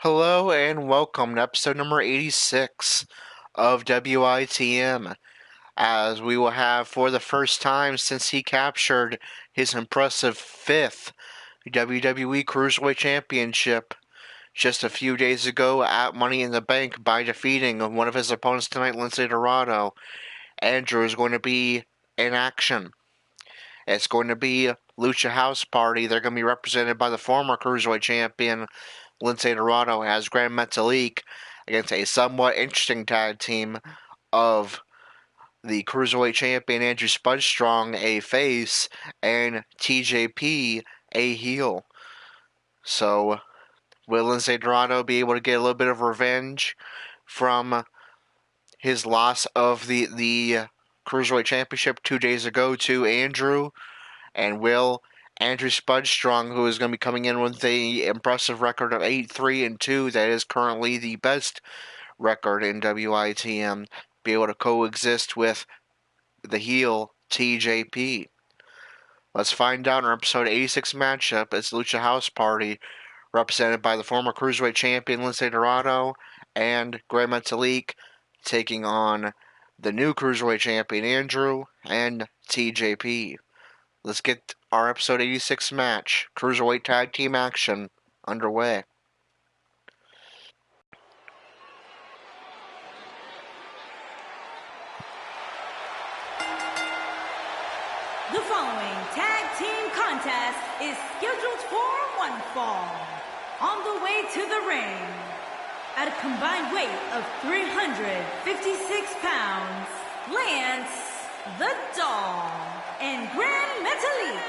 Hello and welcome to episode number 86 of WITM, as we will have for the first time since he captured his impressive fifth WWE Cruiserweight Championship just a few days ago at Money in the Bank by defeating one of his opponents tonight, Lindsay Dorado. Andrew is going to be in action. It's going to be Lucha House Party. They're going to be represented by the former Cruiserweight Champion Lindsay Dorado as Grand Metalik against a somewhat interesting tag team of the Cruiserweight Champion Andrew Spudstrong, a face, and TJP, a heel. So, will Lindsay Dorado be able to get a little bit of revenge from his loss of the Cruiserweight Championship 2 days ago to Andrew? And will Andrew Spudstrong, who is going to be coming in with the impressive record of 8-3-2, that is currently the best record in WITM, be able to coexist with the heel TJP? Let's find out in our episode 86 matchup. It's Lucha House Party, represented by the former Cruiserweight Champion Lindsay Dorado and Grand Metalik, taking on the new Cruiserweight Champion Andrew and TJP. Let's get our episode 86 match, Cruiserweight Tag Team action, underway. The following tag team contest is scheduled for one fall. On the way to the ring, at a combined weight of 356 pounds, Lance the Doll and Grand Metalik.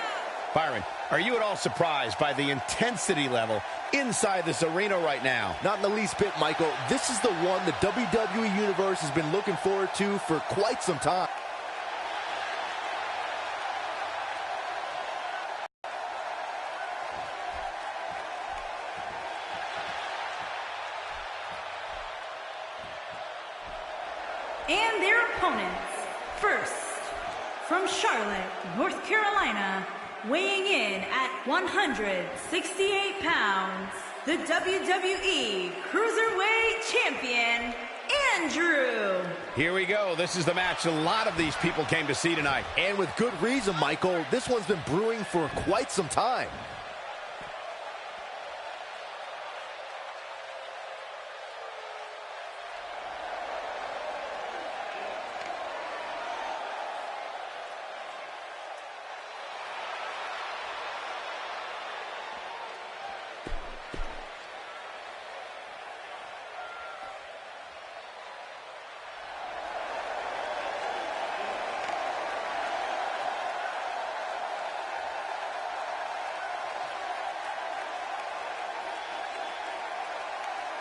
Byron, are you at all surprised by the intensity level inside this arena right now? Not in the least bit, Michael. This is the one the WWE Universe has been looking forward to for quite some time. And their opponents, first, from Charlotte, North Carolina, weighing in at 168 pounds, the WWE Cruiserweight Champion, Andrew. Here we go. This is the match a lot of these people came to see tonight. And with good reason, Michael. This one's been brewing for quite some time.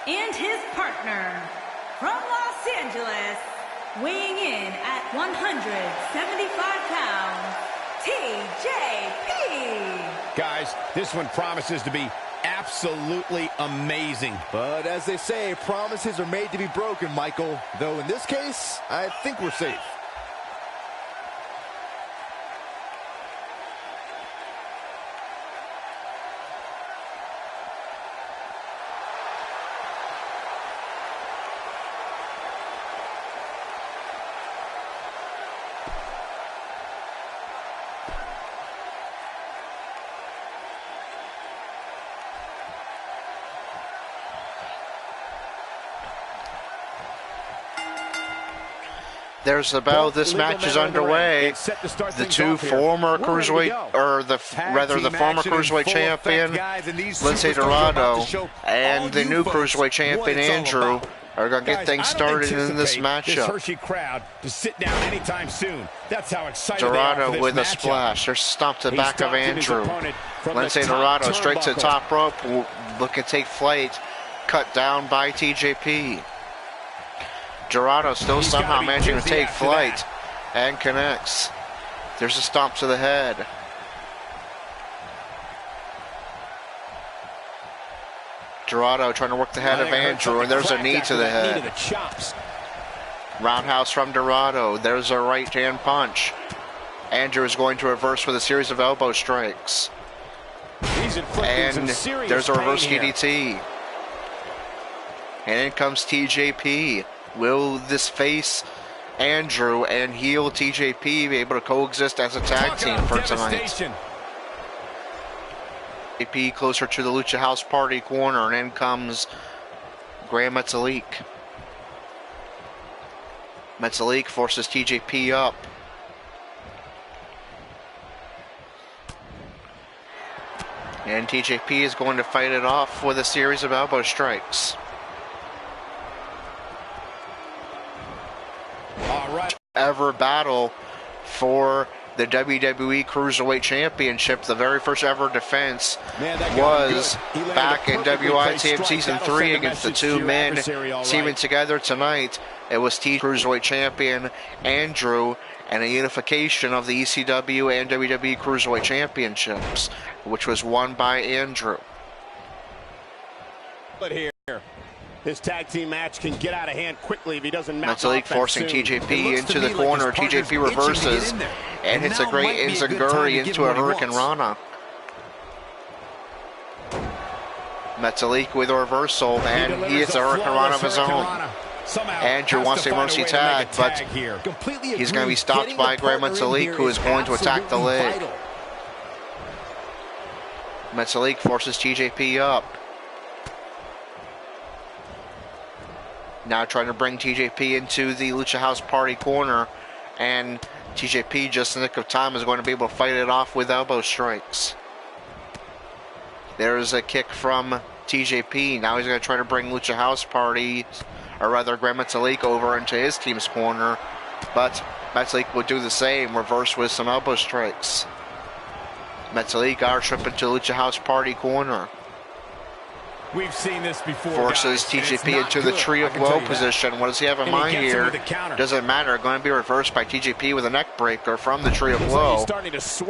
And his partner, from Los Angeles, weighing in at 175 pounds, TJP. Guys, this one promises to be absolutely amazing. But as they say, promises are made to be broken, Michael. Though in this case, I think we're safe. There's the bell. This match is underway. The two former Cruiserweight, or the former Cruiserweight Champion, Lindsay Dorado, and the new Cruiserweight Champion, Andrew, are going to get things started in this matchup. Crowd to sit down anytime soon. That's how excited Dorado with a splash. There's a stomp to the back of Andrew. Lindsay Dorado straight to the top rope, looking to take flight, cut down by TJP. Dorado still somehow managing to take flight and connects. There's a stomp to the head. Dorado trying to work the head of Andrew, and there's a knee to the head. Roundhouse from Dorado. There's a right hand punch. Andrew is going to reverse with a series of elbow strikes. And there's a reverse DDT. And in comes TJP. Will this face Andrew and heel TJP be able to coexist as a tag team for tonight? TJP closer to the Lucha House Party corner, and in comes Grand Metalik. Metalik forces TJP up. And TJP is going to fight it off with a series of elbow strikes. All right. Ever battle for the WWE Cruiserweight Championship. The very first ever defense was back in WITM Season 3 against the two men teaming together tonight. It was Cruiserweight Champion Andrew, and a unification of the ECW and WWE Cruiserweight Championships, which was won by Andrew. But here, this tag team match can get out of hand quickly if he doesn't mount Metalik forcing TJP into the corner. TJP reverses and hits a great enziguri into a Hurricane Rana. Metalik with a reversal, and he hits a Hurricane Rana of his own. Andrew wants a mercy tag, but he's going to be stopped by Grand Metalik, who is going to attack the leg. Metalik forces TJP up. Now trying to bring TJP into the Lucha House Party corner, and TJP, just in the nick of time, is going to be able to fight it off with elbow strikes. There's a kick from TJP. Now he's going to try to bring Lucha House Party, or rather Grand Metalik, over into his team's corner, but Metalik will do the same, reverse with some elbow strikes. Metalik our trip into Lucha House Party corner. We've seen this before. Forces TJP into the Tree of Woe position. What does he have in mind here? Doesn't matter. Going to be reversed by TJP with a neck breaker from the Tree of Woe.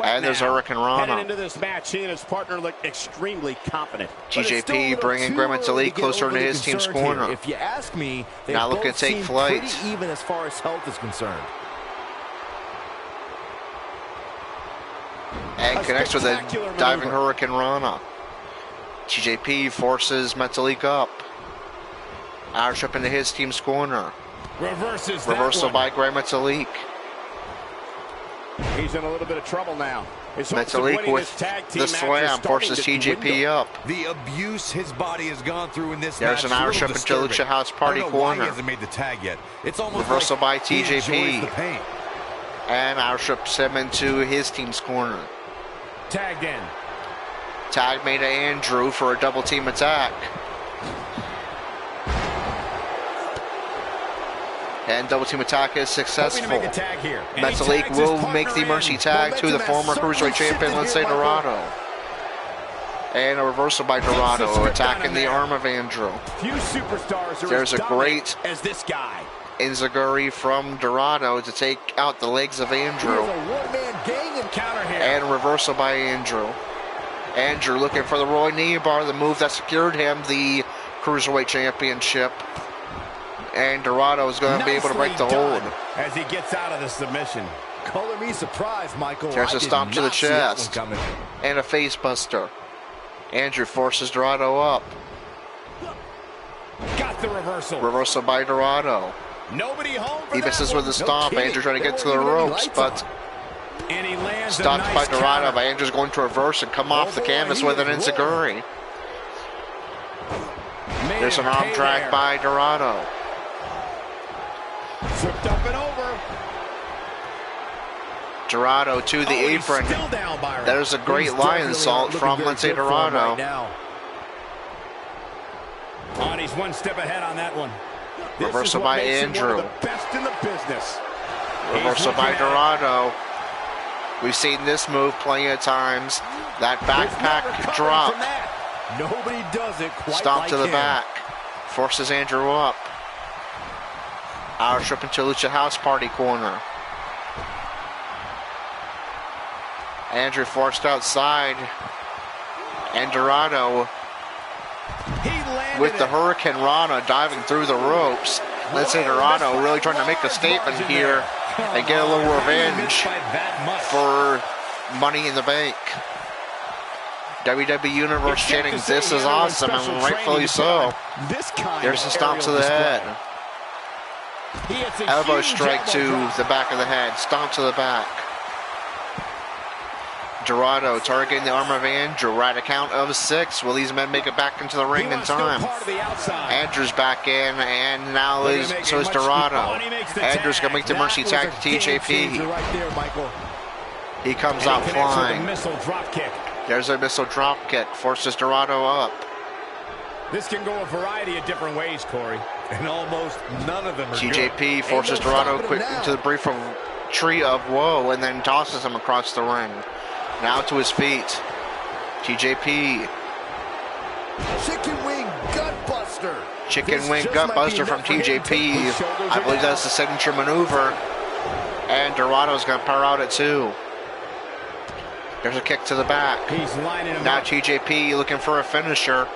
And there's Hurricane Rana. Into this match, he and his partner look extremely confident. TJP bringing Grand Metalik closer into his team's corner. If you ask me, now looking to take flight. Pretty even as far as health is concerned. And connects with a diving Hurricane Rana. TJP forces Metalik up. Our trip into his team's corner. Reversal by Grand Metalik. He's in a little bit of trouble now. Metalik with the slam forces TJP up. The abuse his body has gone through in this match. There's an Irish trip into Lucha House Party corner. He hasn't made the tag yet. It's almost reversal like by TJP. And Irish trips him into his team's corner. Tagged in. Tag made to Andrew for a double team attack. And double team attack is successful. Metalik will make the mercy tag to the former Cruiserweight Champion, let's say Dorado. And a reversal by Dorado, attacking the arm of Andrew. There's a great enziguri from Dorado to take out the legs of Andrew. And reversal by Andrew. Andrew looking for the Roy knee bar, the move that secured him the Cruiserweight Championship. And Dorado is going to be able to break the hold. As he gets out of the submission. Color me surprised, Michael. There's a stomp to the chest. And a face buster. Andrew forces Dorado up. Got the reversal. Reversal by Dorado. Nobody home for he misses with a stomp. Andrew trying to get to the ropes, but and he lands stopped by Dorado. But Andrew's going to reverse and come off the canvas with an enziguri. There's an arm drag by Dorado. Flipped up and over. Dorado to the apron. There's a great lion salt from, let's say, Dorado. He's one step ahead on that one. Reversal by Andrew. One of the best in the business. Reversal by Dorado. We've seen this move plenty of times. That backpack drop. Nobody does it quite Stomp like to the him. back. Forces Andrew up. Our trip into Lucha House Party corner. Andrew forced outside. And Dorado with the Hurricane Rana diving through the ropes. Let's say Dorado really trying to make a statement here and get a little revenge for Money in the Bank. WWE Universe chanting, "This is awesome," and rightfully so. There's a stomp to the head. Elbow strike to the back of the head. Stomp to the back. Dorado targeting the arm of Andrew. Right, a count of 6. Will these men make it back into the ring in time? Andrew's back in, and now so is Dorado. Andrew's going to make the Mercy tag to TJP. He comes out flying. There's a missile drop kick. Forces Dorado up. This can go a variety of different ways, Corey. And almost none of them are TJP good. forces Dorado quick into the brief of tree of woe and then tosses him across the ring. Now to his feet. TJP. Chicken wing gutbuster. Chicken wing gutbuster from TJP. I believe that's the signature maneuver. And Dorado's going to power out at 2. There's a kick to the back. He's lining him now up. TJP looking for a finisher.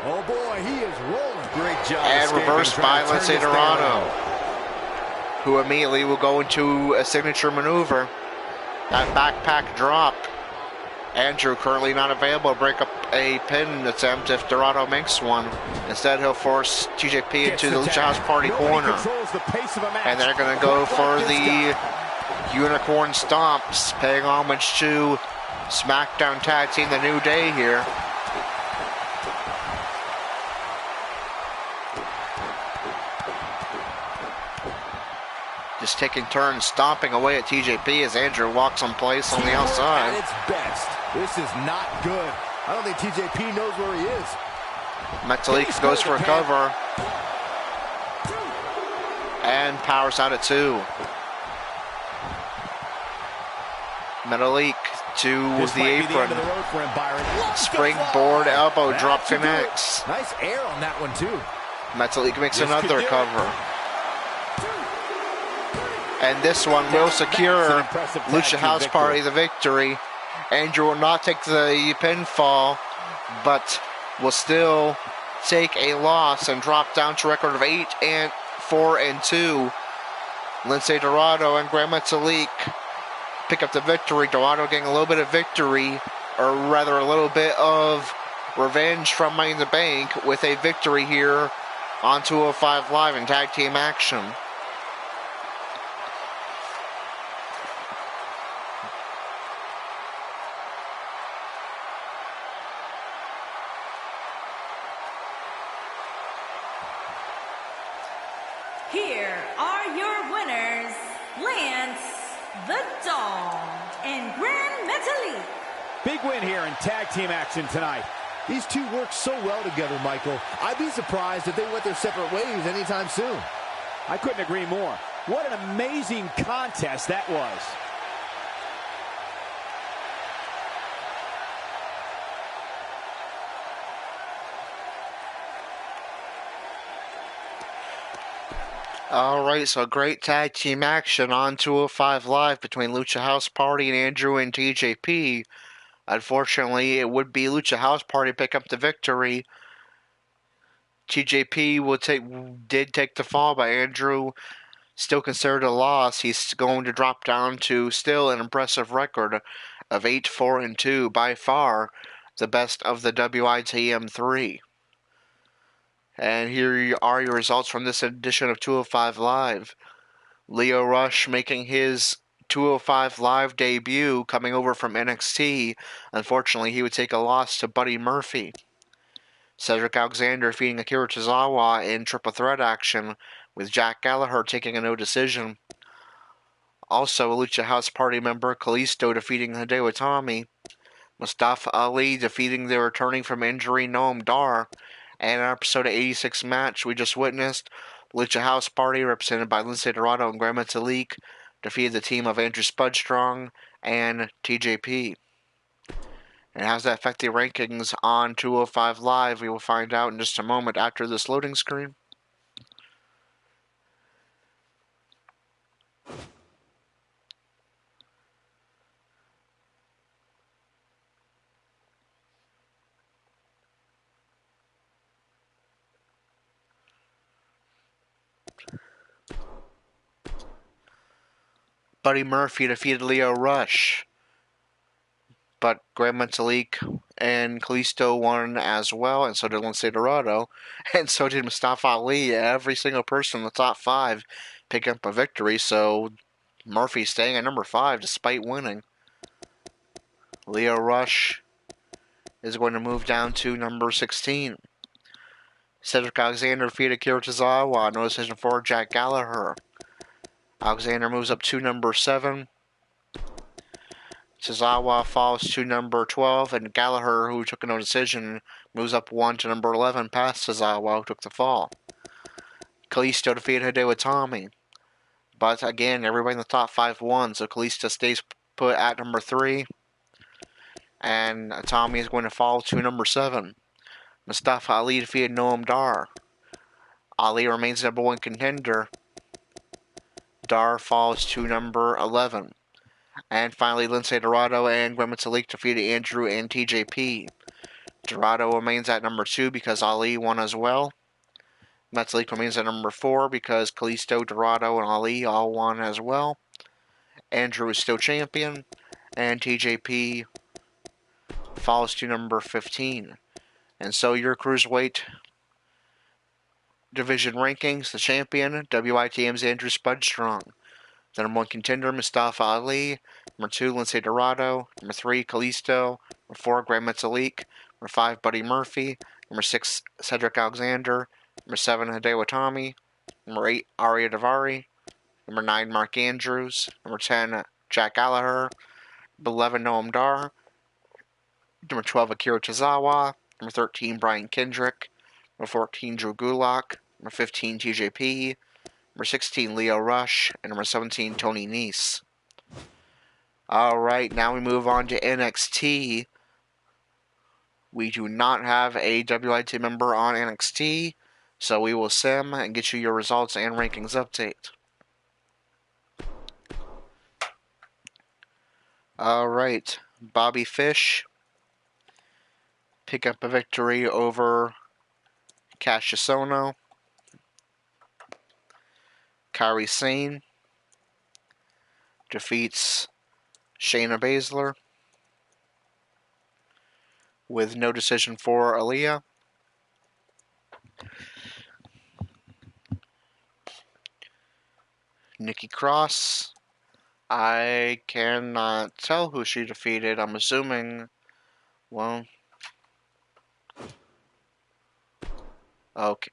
Oh boy, he is rolling. Great job. And reversed by, let's say, Dorado, who immediately will go into a signature maneuver. That backpack drop. Andrew currently not available to break up a pin attempt if Dorado makes one. Instead, he'll force TJP into the Lucha House Party corner. And they're going to go for the Unicorn Stomps, paying homage to SmackDown Tag Team The New Day here. Just taking turns stomping away at TJP as Andrew walks on place on the outside. At its best. This is not good. I don't think TJP knows where he is. Metalik goes for a cover. And powers out at 2. Metalik to the apron. Springboard elbow drop connects. Nice air on that one too. Metalik makes another cover. And this one will secure Lucha House Party the victory. Andrew will not take the pinfall, but will still take a loss and drop down to a record of 8-4-2. Lindsay Dorado and Graham Metalik pick up the victory. Dorado getting a little bit of victory, or rather a little bit of revenge from Money in the Bank with a victory here on 205 Live in tag team action. Here are your winners, Lance the Dog and Grand Metalik. Big win here in tag team action tonight. These two work so well together, Michael. I'd be surprised if they went their separate ways anytime soon. I couldn't agree more. What an amazing contest that was. Alright, so great tag team action on 205 Live between Lucha House Party and Andrew and TJP. Unfortunately, it would be Lucha House Party pick up the victory. TJP did take the fall, but Andrew still considered a loss. He's going to drop down to still an impressive record of 8-4-2, by far the best of the WITM 3. And here are your results from this edition of 205 Live. Lio Rush making his 205 Live debut, coming over from NXT. Unfortunately, he would take a loss to Buddy Murphy. Cedric Alexander defeating Akira Tozawa in triple threat action, with Jack Gallagher taking a no decision. Also, a Lucha House Party member, Kalisto, defeating Hideo Itami. Mustafa Ali defeating the returning from injury Noam Dar. And in our episode 86 match we just witnessed, Lucha House Party, represented by Lindsay Dorado and Graham Metalik, defeated the team of Andrew Spudstrong and TJP. And how does that affect the rankings on 205 Live? We will find out in just a moment after this loading screen. Buddy Murphy defeated Lio Rush. but Grand Metalik and Kalisto won as well, and so did Lince Dorado, and so did Mustafa Ali. Every single person in the top 5 picked up a victory, so Murphy staying at number 5 despite winning. Leo Rush is going to move down to number 16. Cedric Alexander defeated Kira Tozawa. No decision for Jack Gallagher. Alexander moves up to number 7. Tozawa falls to number 12, and Gallagher, who took a no decision, moves up 1 to number 11 past Tozawa, who took the fall. Kalisto defeated Hideo Itami. But again, everybody in the top 5 won, so Kalisto stays put at number 3. And Itami is going to fall to number 7. Mustafa Ali defeated Noam Dar. Ali remains number 1 contender. Dar falls to number 11. And finally, Lince Dorado and Grand Metalik defeated Andrew and TJP. Dorado remains at number 2 because Ali won as well. Metalik remains at number 4 because Kalisto, Dorado, and Ali all won as well. Andrew is still champion. And TJP falls to number 15. And so your Cruiserweight division rankings, the champion, WITM's Andrew Spudstrong. The number 1 contender, Mustafa Ali. Number 2, Lince Dorado. Number 3, Kalisto. Number 4, Grand Metalik. Number 5, Buddy Murphy. Number 6, Cedric Alexander. Number 7, Hideo Itami. Number 8, Arya Davari. Number 9, Mark Andrews. Number 10, Jack Gallagher. Number 11, Noam Dar. Number 12, Akira Tozawa. Number 13, Brian Kendrick. Number 14, Drew Gulak. Number 15, TJP. Number 16, Leo Rush. And number 17, Tony Nese. Alright, now we move on to NXT. We do not have a WIT member on NXT, so we will sim and get you your results and rankings update. Alright, Bobby Fish pick up a victory over Cassius Ohno. Kairi Sane defeats Shayna Baszler with no decision for Aaliyah. Nikki Cross, I cannot tell who she defeated. I'm assuming, well, okay.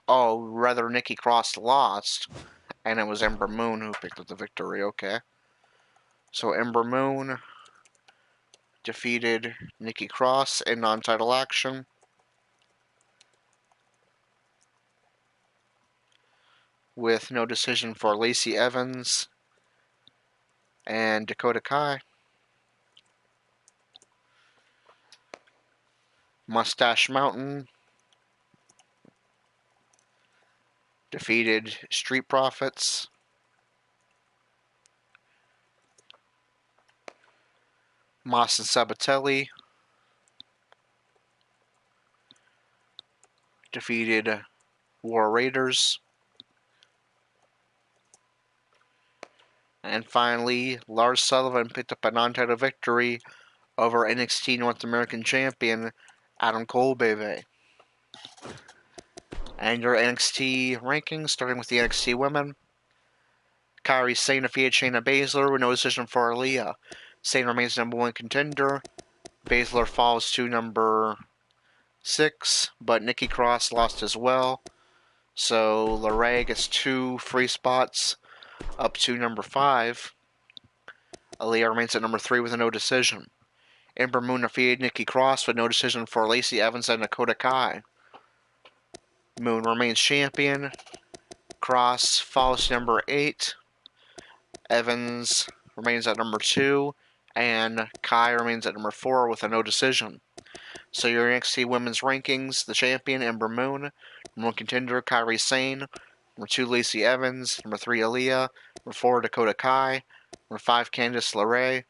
Oh, rather Nikki Cross lost, and it was Ember Moon who picked up the victory. Okay. So Ember Moon defeated Nikki Cross in non-title action. With no decision for Lacey Evans and Dakota Kai. Mustache Mountain defeated Street Profits. Moss and Sabatelli defeated War Raiders. And finally, Lars Sullivan picked up a non-title victory over NXT North American Champion Adam Cole Bebe. And your NXT rankings, starting with the NXT women. Kairi Sane defeated Shayna Baszler with no decision for Aaliyah. Sane remains number 1 contender. Baszler falls to number 6, but Nikki Cross lost as well. So LeRae gets 2 free spots up to number 5. Aaliyah remains at number 3 with a no decision. Ember Moon defeated Nikki Cross with no decision for Lacey Evans and Dakota Kai. Moon remains champion. Cross falls to number 8. Evans remains at number 2. And Kai remains at number 4 with a no decision. So your NXT Women's Rankings, the champion, Ember Moon. Number 1 contender, Kairi Sane. Number 2, Lacey Evans. Number 3, Aaliyah. Number 4, Dakota Kai. Number 5, Candice LeRae.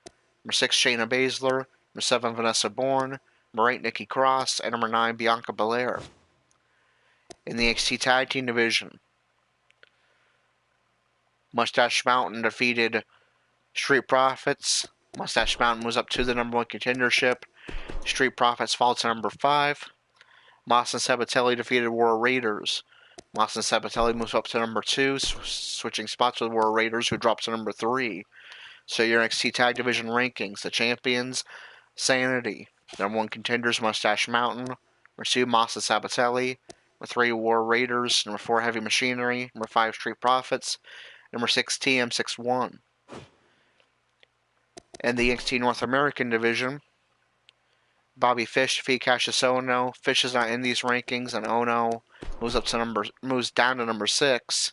Number 6, Shayna Baszler. Number 7, Vanessa Bourne. Number 8, Nikki Cross. And number 9, Bianca Belair. In the NXT Tag Team Division, Mustache Mountain defeated Street Profits. Mustache Mountain moves up to the number 1 contendership. Street Profits fall to number 5. Moss and Sabatelli defeated War Raiders. Moss and Sabatelli moves up to number 2, switching spots with War Raiders, who drops to number 3. So your NXT Tag Division rankings: the champions, Sanity. Number 1 contenders, Mustache Mountain. Number 2, Moss and Sabatelli. Number 3, War Raiders. Number 4, Heavy Machinery. Number 5, Street Profits. Number 6, TM61. In the NXT North American division, Bobby Fish defeated Cassius Ohno. Fish is not in these rankings, and Ohno moves down to number 6.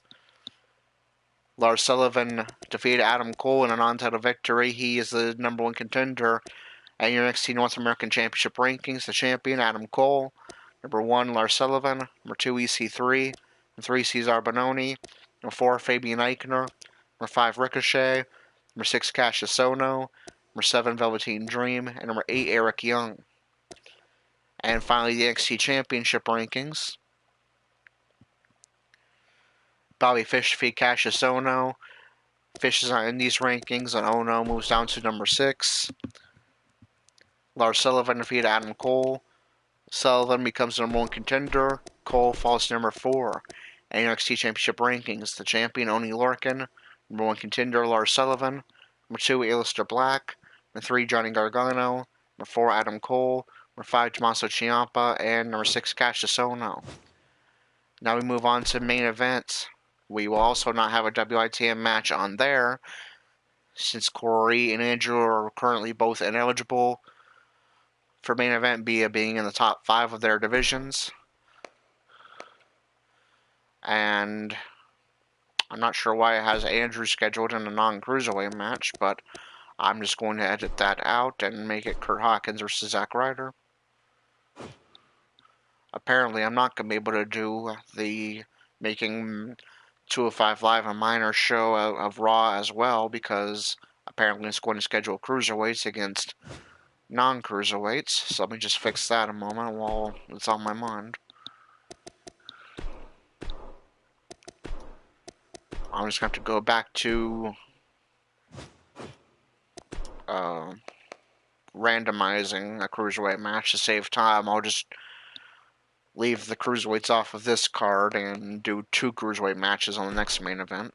Lars Sullivan defeated Adam Cole in a non-title victory. He is the number 1 contender at your NXT North American Championship rankings. The champion, Adam Cole. Number 1, Lars Sullivan. Number 2, EC3. Number 3, Cesar Bononi. Number 4, Fabian Eichner. Number 5, Ricochet. Number 6, Cassius Ohno. Number 7, Velveteen Dream. And number 8, Eric Young. And finally, the NXT Championship rankings. Bobby Fish defeated Cassius Ohno. Fish is not in these rankings, and Ohno moves down to number 6. Lars Sullivan defeated Adam Cole. Sullivan becomes the number 1 contender. Cole falls to number 4. And NXT Championship rankings: the champion, Oney Lorcan. Number 1 contender, Lars Sullivan. Number 2, Aleister Black. Number 3, Johnny Gargano. Number 4, Adam Cole. Number 5, Tommaso Ciampa. And number 6, Cassius Ohno. Now we move on to main event. We will also not have a WITM match on there, since Corey and Andrew are currently both ineligible for main event via being in the top 5 of their divisions. And I'm not sure why it has Andrew scheduled in a non-cruiserweight match, but I'm just going to edit that out and make it Kurt Hawkins versus Zack Ryder. Apparently, I'm not going to be able to do the making 205 Live a minor show of Raw as well, because apparently it's going to schedule cruiserweights against non-cruiserweights. So let me just fix that a moment while it's on my mind. I'm just going to have to go back to randomizing a cruiserweight match to save time. I'll just leave the cruiserweights off of this card and do 2 cruiserweight matches on the next main event.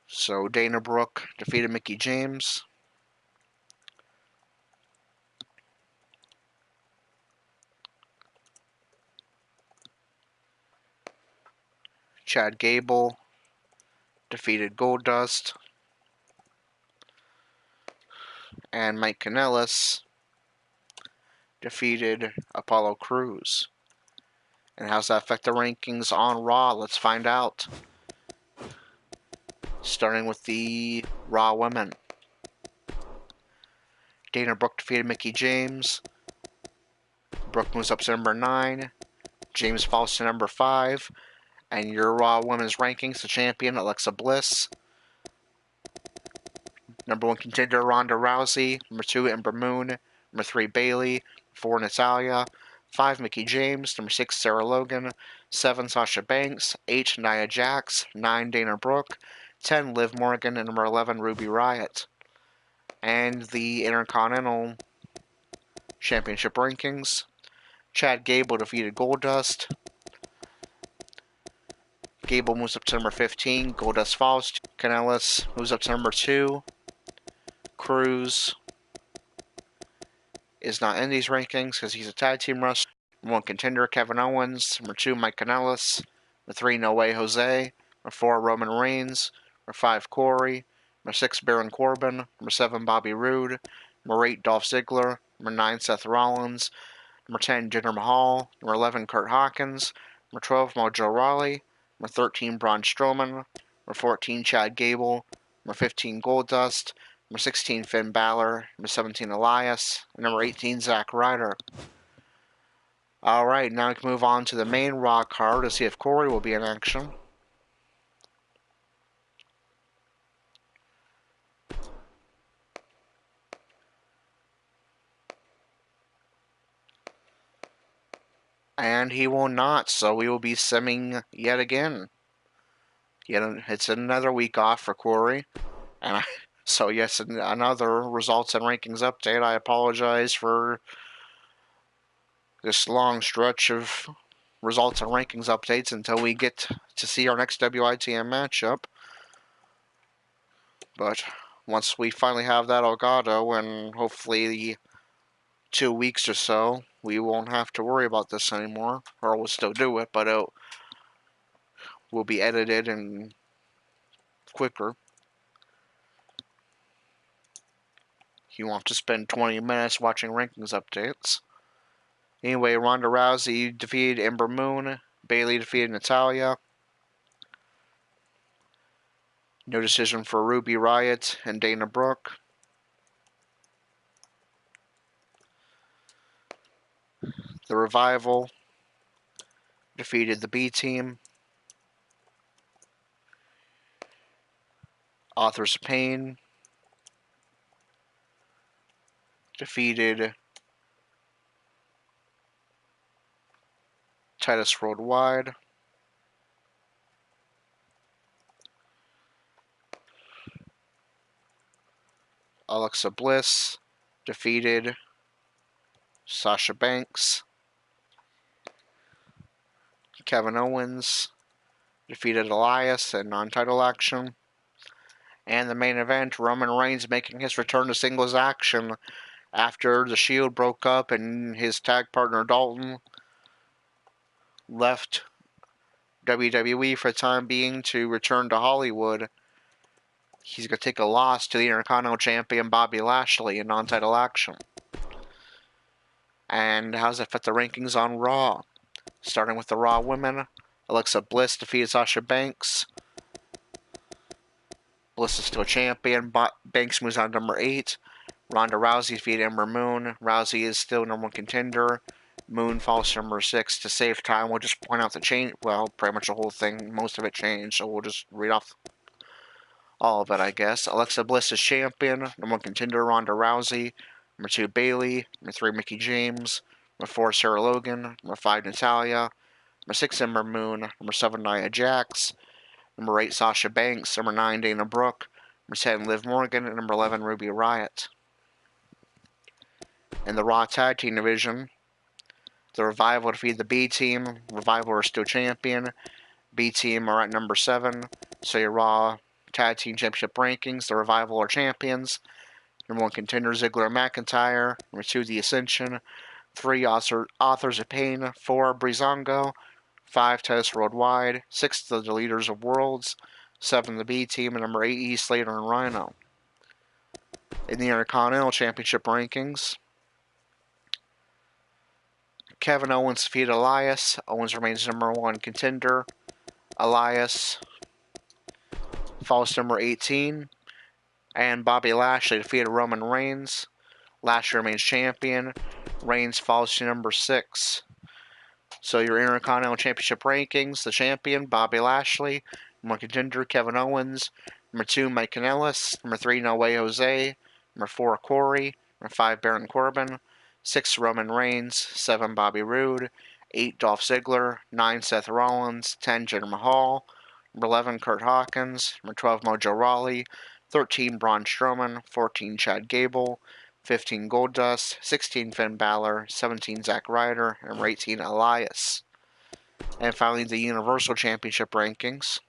So Dana Brooke defeated Mickie James. Chad Gable defeated Goldust. And Mike Kanellis defeated Apollo Crews. And how's that affect the rankings on Raw? Let's find out. Starting with the Raw women. Dana Brooke defeated Mickie James. Brooke moves up to number 9. James falls to number 5. And your Raw women's rankings: the champion, Alexa Bliss. Number 1 contender, Ronda Rousey. Number 2, Ember Moon. Number 3, Bayley. 4, Natalya. 5, Mickie James. Number 6, Sarah Logan. 7, Sasha Banks. 8, Nia Jax. 9, Dana Brooke. 10, Liv Morgan. And number 11, Ruby Riott. And the Intercontinental Championship rankings: Chad Gable defeated Goldust. Gable moves up to number 15. Goldust falls. Kanellis moves up to number 2. Cruz is not in these rankings because he's a tag team wrestler. Number 1 contender, Kevin Owens. Number 2, Mike Kanellis. Number 3, No Way Jose. Number 4, Roman Reigns. Number 5, Corey. Number 6, Baron Corbin. Number 7, Bobby Roode. Number 8, Dolph Ziggler. Number 9, Seth Rollins. Number 10, Jinder Mahal. Number 11, Kurt Hawkins. Number 12, Mojo Rawley. Number 13, Braun Strowman. Number 14, Chad Gable. Number 15, Goldust. Number 16, Finn Balor. Number 17, Elias. And number 18, Zack Ryder. Alright, now we can move on to the main Raw card to see if Corey will be in action. And he will not, so we will be simming yet again. It's another week off for Corey, and so yes, another results and rankings update. I apologize for this long stretch of results and rankings updates until we get to see our next WITM matchup. But once we finally have that Elgato, and hopefully 2 weeks or so, we won't have to worry about this anymore. Or we'll still do it, but it will be edited and quicker. You won't have to spend 20 minutes watching rankings updates. Anyway, Ronda Rousey defeated Ember Moon. Bayley defeated Natalya. No decision for Ruby Riott and Dana Brooke. The Revival defeated the B Team. Authors of Pain defeated Titus Worldwide. Alexa Bliss defeated Sasha Banks. Kevin Owens defeated Elias in non-title action. And the main event, Roman Reigns making his return to singles action after the Shield broke up and his tag partner Dalton left WWE for the time being to return to Hollywood. He's going to take a loss to the Intercontinental Champion Bobby Lashley in non-title action. And how does it affect the rankings on Raw? Starting with the Raw women, Alexa Bliss defeated Sasha Banks. Bliss is still champion. Banks moves on to number 8. Ronda Rousey defeated Ember Moon. Rousey is still number 1 contender. Moon falls to number 6. To save time, we'll just point out the change. Well, pretty much the whole thing, most of it changed, so we'll just read off all of it, I guess. Alexa Bliss is champion. Number 1 contender, Ronda Rousey. Number 2, Bayley. Number 3, Mickie James. Number 4, Sarah Logan. Number 5, Natalya. Number 6, Ember Moon. Number 7, Nia Jax. Number 8, Sasha Banks. Number 9, Dana Brooke. Number 10, Liv Morgan. And number 11, Ruby Riott. In the Raw Tag Team Division, the Revival defeated the B Team. Revival are still champion. B Team are at number 7. So your Raw Tag Team Championship rankings, the Revival are champions. Number 1 contender, Ziggler and McIntyre. Number 2, The Ascension. 3, Authors of Pain. 4, Breezango. 5, Titus Worldwide. 6, the Deleters of Worlds. 7, the B Team. And number 8, Heath Slater and Rhino. In the Intercontinental Championship rankings, Kevin Owens defeated Elias. Owens remains number 1 contender. Elias falls to number 18. And Bobby Lashley defeated Roman Reigns. Lashley remains champion. Reigns falls to number 6. So your Intercontinental Championship rankings, the champion, Bobby Lashley. Number 1 contender, Kevin Owens. Number 2, Mike Kanellis. Number 3, No Way Jose. Number 4, Corey. Number 5, Baron Corbin. 6, Roman Reigns. 7, Bobby Roode. 8, Dolph Ziggler. 9, Seth Rollins. 10, Jinder Mahal. Number 11, Kurt Hawkins. Number 12, Mojo Rawley. 13, Braun Strowman. 14, Chad Gable. 15, Goldust. 16, Finn Balor. 17, Zack Ryder. And number 18, Elias. And finally, the Universal Championship rankings.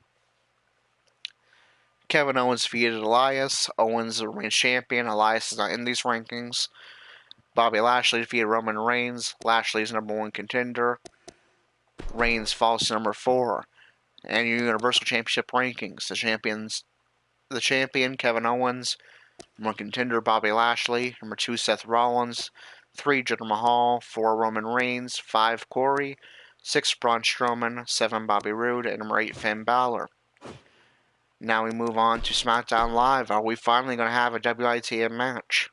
Kevin Owens defeated Elias. Owens remains champion. Elias is not in these rankings. Bobby Lashley defeated Roman Reigns. Lashley is number 1 contender. Reigns falls to number 4. And your Universal Championship rankings. The champion, Kevin Owens. Number 1 contender, Bobby Lashley. Number 2, Seth Rollins. 3, Jinder Mahal. 4, Roman Reigns. 5, Corey. 6, Braun Strowman. 7, Bobby Roode. And number 8, Finn Balor. Now we move on to SmackDown Live. Are we finally going to have a WITM match?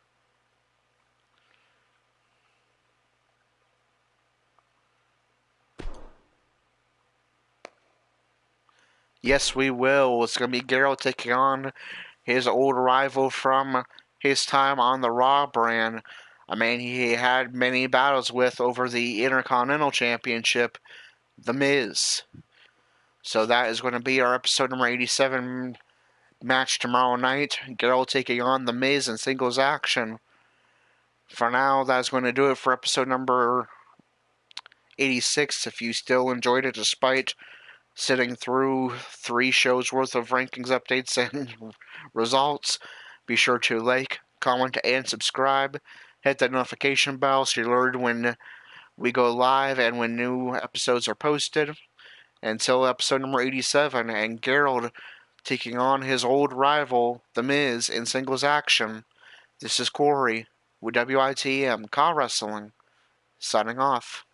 Yes, we will. It's going to be Garrow taking on his old rival from his time on the Raw brand. A man he had many battles with over the Intercontinental Championship, The Miz. So that is going to be our episode number 87 match tomorrow night. Gerald taking on The Miz in singles action. For now, that's going to do it for episode number 86. If you still enjoyed it despite sitting through 3 shows worth of rankings updates and results, be sure to like, comment, and subscribe. Hit that notification bell so you're alerted when we go live and when new episodes are posted. Until episode number 87 and Gerald taking on his old rival, The Miz, in singles action. This is Corey with WITM Car Wrestling, signing off.